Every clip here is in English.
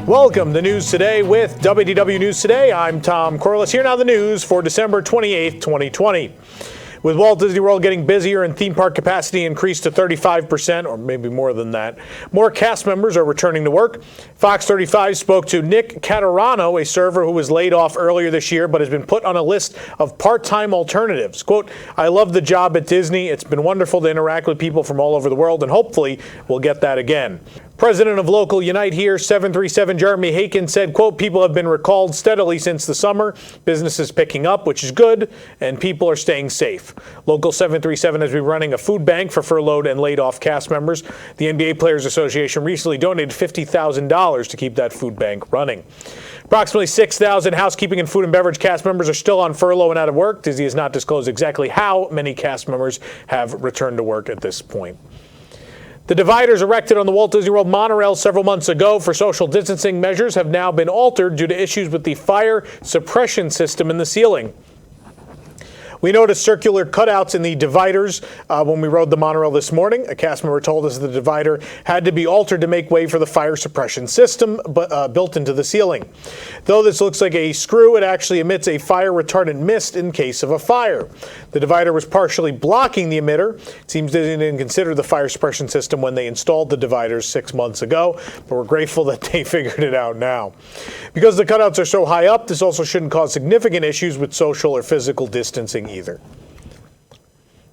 Welcome to News Today with WDW News Today. I'm Tom Corliss. Here now the news for December 28th, 2020. With Walt Disney World getting busier and theme park capacity increased to 35%, or maybe more than that, more cast members are returning to work. Fox 35 spoke to Nick Catarano, a server who was laid off earlier this year but has been put on a list of part-time alternatives. Quote, "I love the job at Disney. It's been wonderful to interact with people from all over the world, and hopefully we'll get that again." President of Local Unite Here 737 Jeremy Haken said, quote, "People have been recalled steadily since the summer. Business is picking up, which is good, and people are staying safe." Local 737 has been running a food bank for furloughed and laid off cast members. The NBA Players Association recently donated $50,000 to keep that food bank running. Approximately 6,000 housekeeping and food and beverage cast members are still on furlough and out of work. Disney has not disclosed exactly how many cast members have returned to work at this point. The dividers erected on the Walt Disney World monorail several months ago for social distancing measures have now been altered due to issues with the fire suppression system in the ceiling. We noticed circular cutouts in the dividers when we rode the monorail this morning. A cast member told us the divider had to be altered to make way for the fire suppression system built into the ceiling. Though this looks like a screw, it actually emits a fire retardant mist in case of a fire. The divider was partially blocking the emitter. It seems they didn't consider the fire suppression system when they installed the dividers 6 months ago, but we're grateful that they figured it out now. Because the cutouts are so high up, this also shouldn't cause significant issues with social or physical distancing either.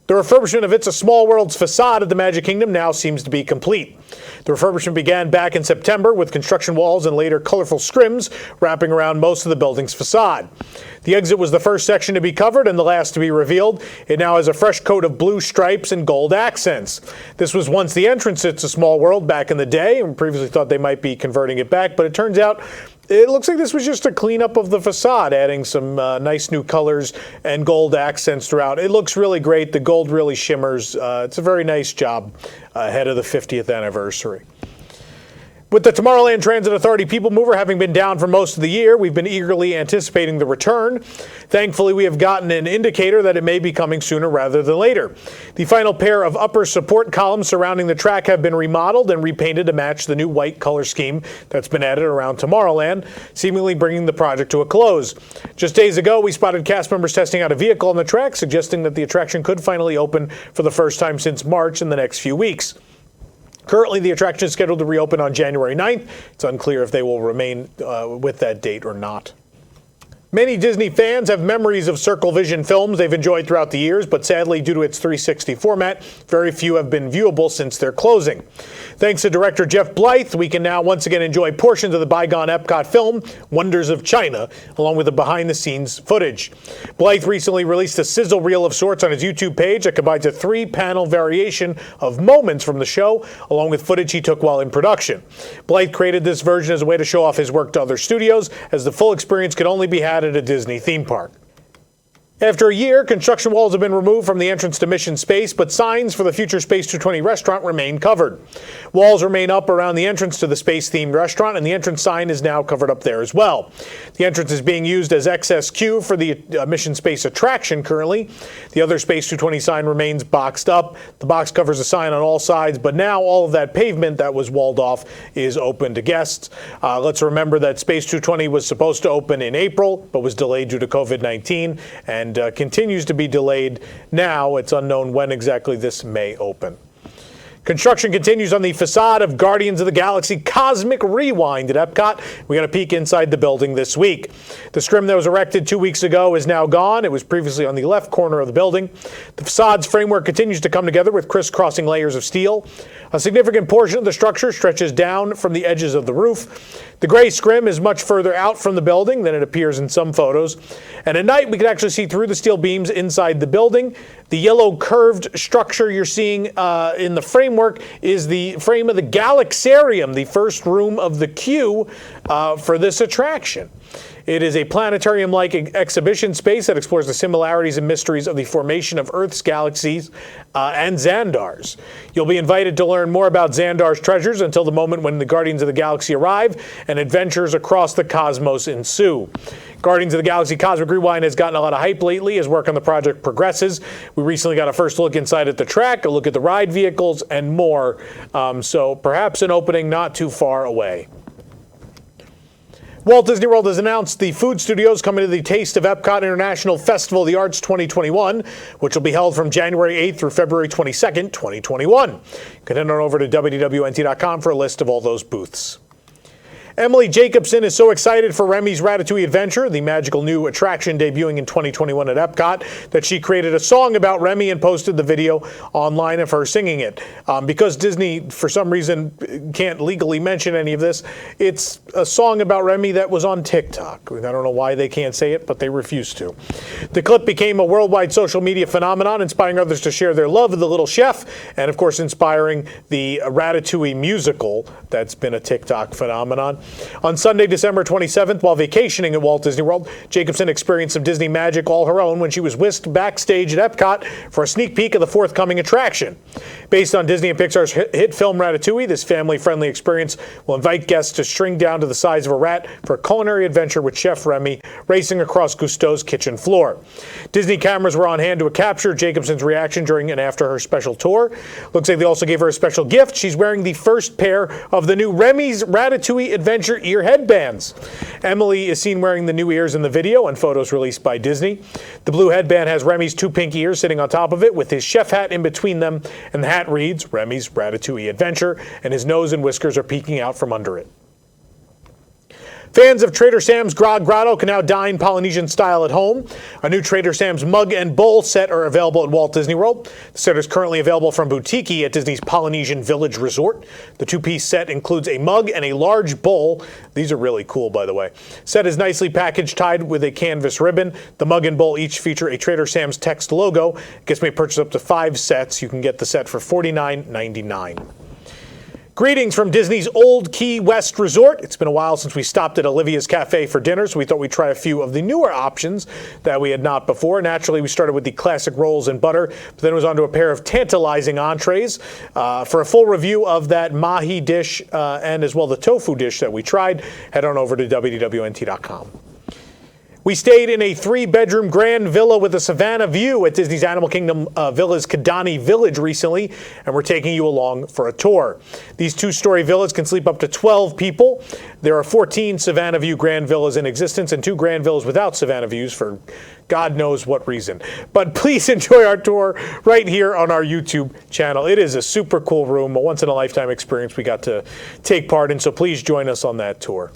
The refurbishment of It's a Small World's facade at the Magic Kingdom now seems to be complete. The refurbishment began back in September with construction walls and later colorful scrims wrapping around most of the building's facade. The exit was the first section to be covered and the last to be revealed. It now has a fresh coat of blue stripes and gold accents. This was once the entrance to It's a Small World back in the day, and previously thought they might be converting it back, but it turns out it looks like this was just a cleanup of the facade, adding some nice new colors and gold accents throughout. It looks really great. The gold really shimmers. It's a very nice job ahead of the 50th anniversary. With the Tomorrowland Transit Authority Peoplemover having been down for most of the year, we've been eagerly anticipating the return. Thankfully, we have gotten an indicator that it may be coming sooner rather than later. The final pair of upper support columns surrounding the track have been remodeled and repainted to match the new white color scheme that's been added around Tomorrowland, seemingly bringing the project to a close. Just days ago, we spotted cast members testing out a vehicle on the track, suggesting that the attraction could finally open for the first time since March in the next few weeks. Currently, the attraction is scheduled to reopen on January 9th. It's unclear if they will remain with that date or not. Many Disney fans have memories of Circle Vision films they've enjoyed throughout the years, but sadly, due to its 360 format, very few have been viewable since their closing. Thanks to director Jeff Blythe, we can now once again enjoy portions of the bygone EPCOT film, Wonders of China, along with the behind-the-scenes footage. Blythe recently released a sizzle reel of sorts on his YouTube page that combines a 3-panel variation of moments from the show, along with footage he took while in production. Blythe created this version as a way to show off his work to other studios, as the full experience could only be had at a Disney theme park. After a year, construction walls have been removed from the entrance to Mission Space, but signs for the future Space 220 restaurant remain covered. Walls remain up around the entrance to the Space-themed restaurant, and the entrance sign is now covered up there as well. The entrance is being used as excess queue for the Mission Space attraction currently. The other Space 220 sign remains boxed up. The box covers the sign on all sides, but now all of that pavement that was walled off is open to guests. Let's remember that Space 220 was supposed to open in April, but was delayed due to COVID-19, and continues to be delayed now. It's unknown when exactly this may open. Construction continues on the facade of Guardians of the Galaxy Cosmic Rewind at EPCOT. We got a peek inside the building this week. The scrim that was erected 2 weeks ago is now gone. It was previously on the left corner of the building. The facade's framework continues to come together with crisscrossing layers of steel. A significant portion of the structure stretches down from the edges of the roof. The gray scrim is much further out from the building than it appears in some photos. And at night, we can actually see through the steel beams inside the building. The yellow curved structure you're seeing in the framework is the frame of the Galaxarium, the first room of the queue for this attraction. It is a planetarium-like exhibition space that explores the similarities and mysteries of the formation of Earth's galaxies and Xandar's. You'll be invited to learn more about Xandar's treasures until the moment when the Guardians of the Galaxy arrive and adventures across the cosmos ensue. Guardians of the Galaxy Cosmic Rewind has gotten a lot of hype lately as work on the project progresses. We recently got a first look inside at the track, a look at the ride vehicles, and more. So perhaps an opening not too far away. Walt Disney World has announced the food studios coming to the Taste of EPCOT International Festival of the Arts 2021, which will be held from January 8th through February 22nd, 2021. You can head on over to WDWNT.com for a list of all those booths. Emily Jacobson is so excited for Remy's Ratatouille Adventure, the magical new attraction debuting in 2021 at EPCOT, that she created a song about Remy and posted the video online of her singing it. Because Disney, for some reason, can't legally mention any of this, it's a song about Remy that was on TikTok. I don't know why they can't say it, but they refuse to. The clip became a worldwide social media phenomenon, inspiring others to share their love of the little chef, and of course inspiring the Ratatouille musical that's been a TikTok phenomenon. On Sunday, December 27th, while vacationing at Walt Disney World, Jacobson experienced some Disney magic all her own when she was whisked backstage at EPCOT for a sneak peek of the forthcoming attraction. Based on Disney and Pixar's hit film Ratatouille, this family-friendly experience will invite guests to shrink down to the size of a rat for a culinary adventure with Chef Remy racing across Cousteau's kitchen floor. Disney cameras were on hand to capture Jacobson's reaction during and after her special tour. Looks like they also gave her a special gift. She's wearing the first pair of the new Remy's Ratatouille Adventure ear headbands. Emily is seen wearing the new ears in the video and photos released by Disney. The blue headband has Remy's two pink ears sitting on top of it with his chef hat in between them, and the hat reads Remy's Ratatouille Adventure, and his nose and whiskers are peeking out from under it. Fans of Trader Sam's Grog Grotto can now dine Polynesian style at home. A new Trader Sam's mug and bowl set are available at Walt Disney World. The set is currently available from Boutique at Disney's Polynesian Village Resort. The two-piece set includes a mug and a large bowl. These are really cool, by the way. Set is nicely packaged, tied with a canvas ribbon. The mug and bowl each feature a Trader Sam's text logo. Guests may purchase up to 5 sets. You can get the set for $49.99. Greetings from Disney's Old Key West Resort. It's been a while since we stopped at Olivia's Cafe for dinner, so we thought we'd try a few of the newer options that we had not before. Naturally, we started with the classic rolls and butter, but then it was on to a pair of tantalizing entrees. For a full review of that mahi dish and as well the tofu dish that we tried, head on over to WDWNT.com. We stayed in a 3-bedroom grand villa with a savanna view at Disney's Animal Kingdom Villa's Kidani Village recently, and we're taking you along for a tour. These 2-story villas can sleep up to 12 people. There are 14 savanna view grand villas in existence and 2 grand villas without savanna views for God knows what reason. But please enjoy our tour right here on our YouTube channel. It is a super cool room, a once-in-a-lifetime experience we got to take part in, so please join us on that tour.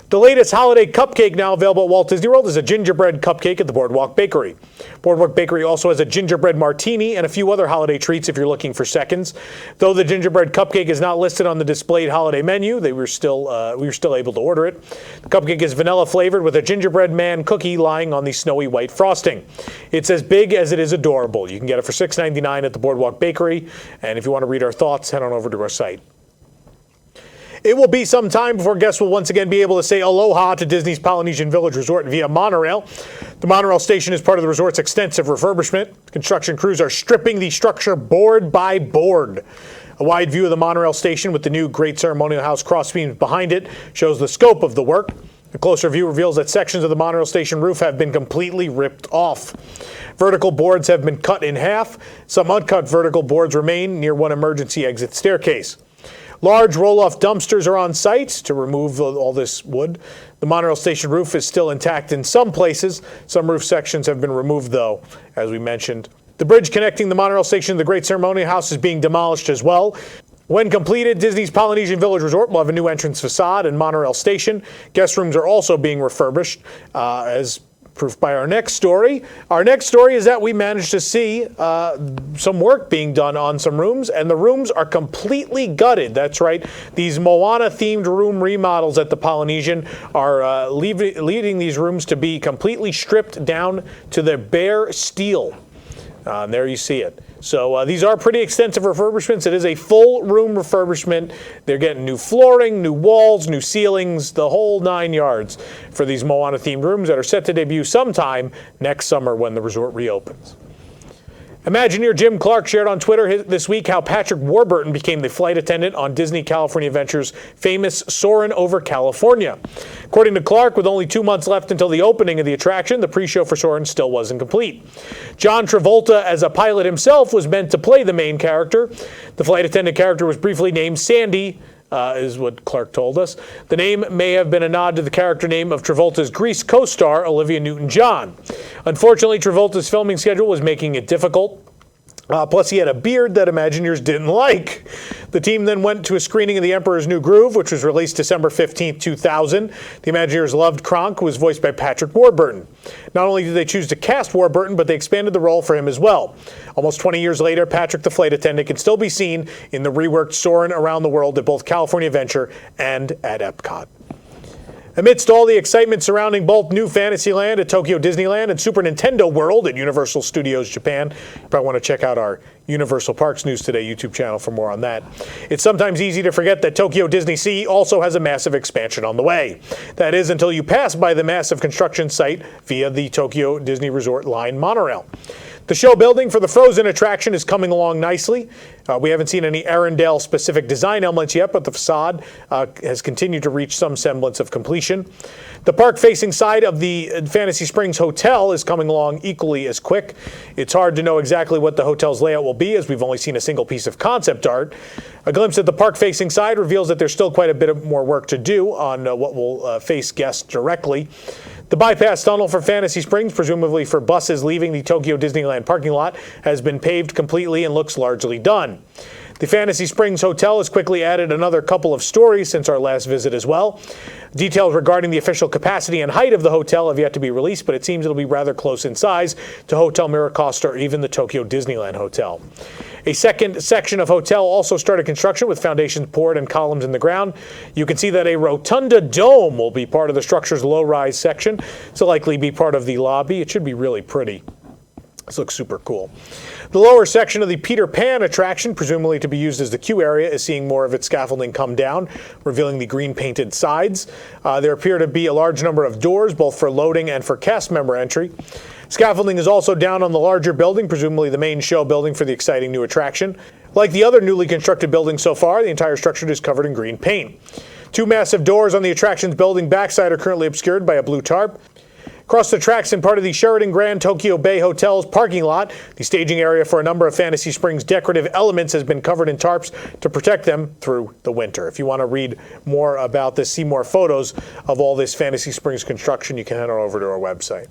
The latest holiday cupcake now available at Walt Disney World is a gingerbread cupcake at the Boardwalk Bakery. Boardwalk Bakery also has a gingerbread martini and a few other holiday treats if you're looking for seconds. Though the gingerbread cupcake is not listed on the displayed holiday menu, we were still able to order it. The cupcake is vanilla flavored with a gingerbread man cookie lying on the snowy white frosting. It's as big as it is adorable. You can get it for $6.99 at the Boardwalk Bakery, and if you want to read our thoughts, head on over to our site. It will be some time before guests will once again be able to say aloha to Disney's Polynesian Village Resort via monorail. The monorail station is part of the resort's extensive refurbishment. Construction crews are stripping the structure board by board. A wide view of the monorail station with the new Great Ceremonial House crossbeams behind it shows the scope of the work. A closer view reveals that sections of the monorail station roof have been completely ripped off. Vertical boards have been cut in half. Some uncut vertical boards remain near one emergency exit staircase. Large roll-off dumpsters are on site to remove all this wood. The monorail station roof is still intact in some places. Some roof sections have been removed, though, as we mentioned. The bridge connecting the monorail station to the Great Ceremonial House is being demolished as well. When completed, Disney's Polynesian Village Resort will have a new entrance facade and monorail station. Guest rooms are also being refurbished, as proof by our next story. Our next story is that we managed to see some work being done on some rooms, and the rooms are completely gutted. That's right. These Moana-themed room remodels at the Polynesian are leading these rooms to be completely stripped down to the bare steel. And there you see it. So these are pretty extensive refurbishments. It is a full room refurbishment. They're getting new flooring, new walls, new ceilings, the whole 9 yards for these Moana-themed rooms that are set to debut sometime next summer when the resort reopens. Imagineer Jim Clark shared on Twitter this week how Patrick Warburton became the flight attendant on Disney California Adventure's famous Soarin' Over California. According to Clark, with only 2 months left until the opening of the attraction, the pre-show for Soarin' still wasn't complete. John Travolta, as a pilot himself, was meant to play the main character. The flight attendant character was briefly named Sandy, is what Clark told us. The name may have been a nod to the character name of Travolta's Grease co-star, Olivia Newton-John. Unfortunately, Travolta's filming schedule was making it difficult. Plus, he had a beard that Imagineers didn't like. The team then went to a screening of The Emperor's New Groove, which was released December 15, 2000. The Imagineers loved Kronk, who was voiced by Patrick Warburton. Not only did they choose to cast Warburton, but they expanded the role for him as well. Almost 20 years later, Patrick the Flight Attendant can still be seen in the reworked Soarin' Around the World at both California Adventure and at EPCOT. Amidst all the excitement surrounding both New Fantasyland at Tokyo Disneyland and Super Nintendo World at Universal Studios Japan, you probably want to check out our Universal Parks News Today YouTube channel for more on that. It's sometimes easy to forget that Tokyo DisneySea also has a massive expansion on the way. That is until you pass by the massive construction site via the Tokyo Disney Resort Line monorail. The show building for the Frozen attraction is coming along nicely. We haven't seen any Arendelle-specific design elements yet, but the facade has continued to reach some semblance of completion. The park-facing side of the Fantasy Springs Hotel is coming along equally as quick. It's hard to know exactly what the hotel's layout will be, as we've only seen a single piece of concept art. A glimpse at the park-facing side reveals that there's still quite a bit more work to do on what will face guests directly. The bypass tunnel for Fantasy Springs, presumably for buses leaving the Tokyo Disneyland parking lot, has been paved completely and looks largely done. The Fantasy Springs Hotel has quickly added another couple of stories since our last visit as well. Details regarding the official capacity and height of the hotel have yet to be released, but it seems it'll be rather close in size to Hotel Miracosta or even the Tokyo Disneyland Hotel. A second section of hotel also started construction with foundations poured and columns in the ground. You can see that a rotunda dome will be part of the structure's low-rise section. This will likely be part of the lobby. It should be really pretty. This looks super cool. The lower section of the Peter Pan attraction, presumably to be used as the queue area, is seeing more of its scaffolding come down, revealing the green painted sides. There appear to be a large number of doors, both for loading and for cast member entry. Scaffolding is also down on the larger building, presumably the main show building for the exciting new attraction. Like the other newly constructed buildings so far, the entire structure is covered in green paint. Two massive doors on the attraction's building backside are currently obscured by a blue tarp. Across the tracks in part of the Sheraton Grand Tokyo Bay Hotel's parking lot, the staging area for a number of Fantasy Springs decorative elements has been covered in tarps to protect them through the winter. If you want to read more about this, see more photos of all this Fantasy Springs construction, you can head on over to our website.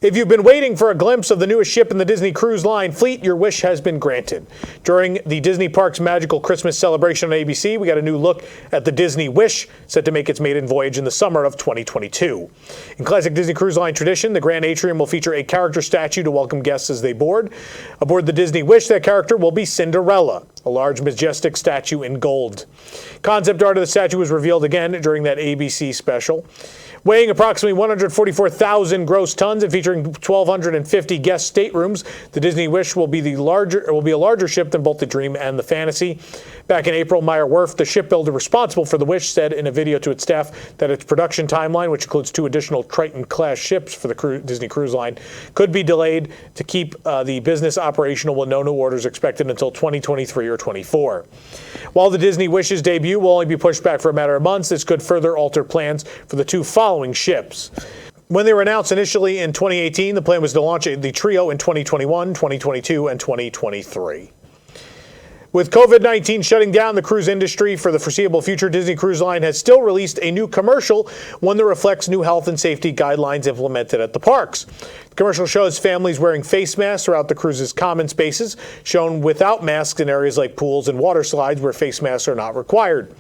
If you've been waiting for a glimpse of the newest ship in the Disney Cruise Line fleet, your wish has been granted. During the Disney Parks Magical Christmas Celebration on ABC, we got a new look at the Disney Wish, set to make its maiden voyage in the summer of 2022. In classic Disney Cruise Line tradition, the Grand Atrium will feature a character statue to welcome guests as they board. Aboard the Disney Wish, that character will be Cinderella, a large, majestic statue in gold. Concept art of the statue was revealed again during that ABC special. Weighing approximately 144,000 gross tons and featuring 1,250 guest staterooms, the Disney Wish will be a larger ship than both the Dream and the Fantasy. Back in April, Meyer Werft, the shipbuilder responsible for the Wish, said in a video to its staff that its production timeline, which includes 2 additional Triton-class ships for the Disney Cruise Line, could be delayed to keep the business operational with no new orders expected until 2023 or 24. While the Disney Wish's debut will only be pushed back for a matter of months, this could further alter plans for the 2 following ships. When they were announced initially in 2018, the plan was to launch the trio in 2021, 2022, and 2023. With COVID-19 shutting down the cruise industry for the foreseeable future, Disney Cruise Line has still released a new commercial, one that reflects new health and safety guidelines implemented at the parks. The commercial shows families wearing face masks throughout the cruise's common spaces, shown without masks in areas like pools and water slides where face masks are not required.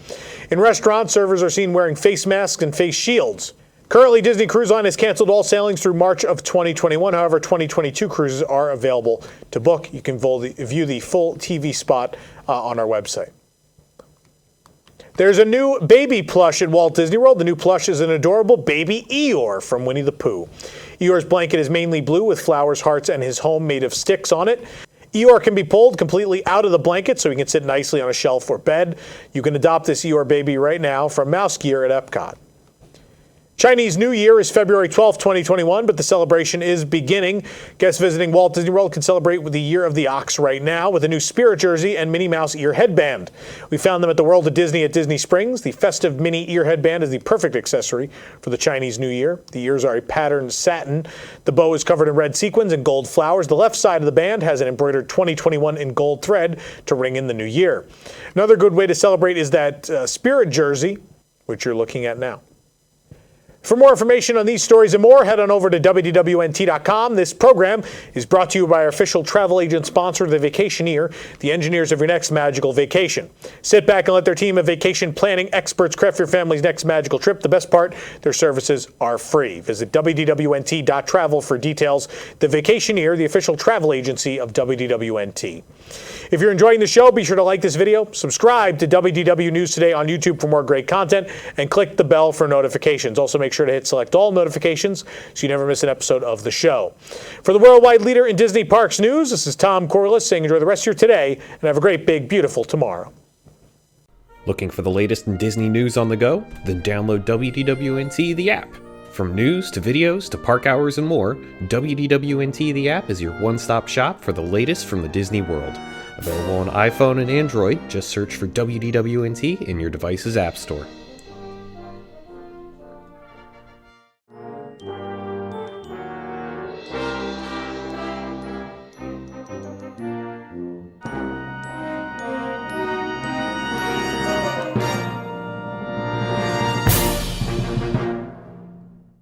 In restaurants, servers are seen wearing face masks and face shields. Currently, Disney Cruise Line has canceled all sailings through March of 2021. However, 2022 cruises are available to book. You can view the full TV spot on our website. There's a new baby plush at Walt Disney World. The new plush is an adorable baby Eeyore from Winnie the Pooh. Eeyore's blanket is mainly blue with flowers, hearts, and his home made of sticks on it. Eeyore can be pulled completely out of the blanket so he can sit nicely on a shelf or bed. You can adopt this Eeyore baby right now from Mouse Gear at EPCOT. Chinese New Year is February 12th, 2021, but the celebration is beginning. Guests visiting Walt Disney World can celebrate with the Year of the Ox right now with a new Spirit jersey and Minnie Mouse ear headband. We found them at the World of Disney at Disney Springs. The festive mini ear headband is the perfect accessory for the Chinese New Year. The ears are a patterned satin. The bow is covered in red sequins and gold flowers. The left side of the band has an embroidered 2021 in gold thread to ring in the new year. Another good way to celebrate is that Spirit jersey, which you're looking at now. For more information on these stories and more, head on over to WDWNT.com. This program is brought to you by our official travel agent sponsor, The Vacationeer, the engineers of your next magical vacation. Sit back and let their team of vacation planning experts craft your family's next magical trip. The best part, their services are free. Visit WDWNT.travel for details. The Vacationeer, the official travel agency of WDWNT. If you're enjoying the show, be sure to like this video, subscribe to WDW News Today on YouTube for more great content, and click the bell for notifications. Also, make sure to hit select all notifications so you never miss an episode of the show. For the worldwide leader in Disney Parks news, this is Tom Corliss saying enjoy the rest of your today and have a great, big, beautiful tomorrow. Looking for the latest in Disney news on the go? Then download WDWNT the app. From news to videos to park hours and more, WDWNT the app is your one-stop shop for the latest from the Disney World. Available on iPhone and Android, just search for WDWNT in your device's app store.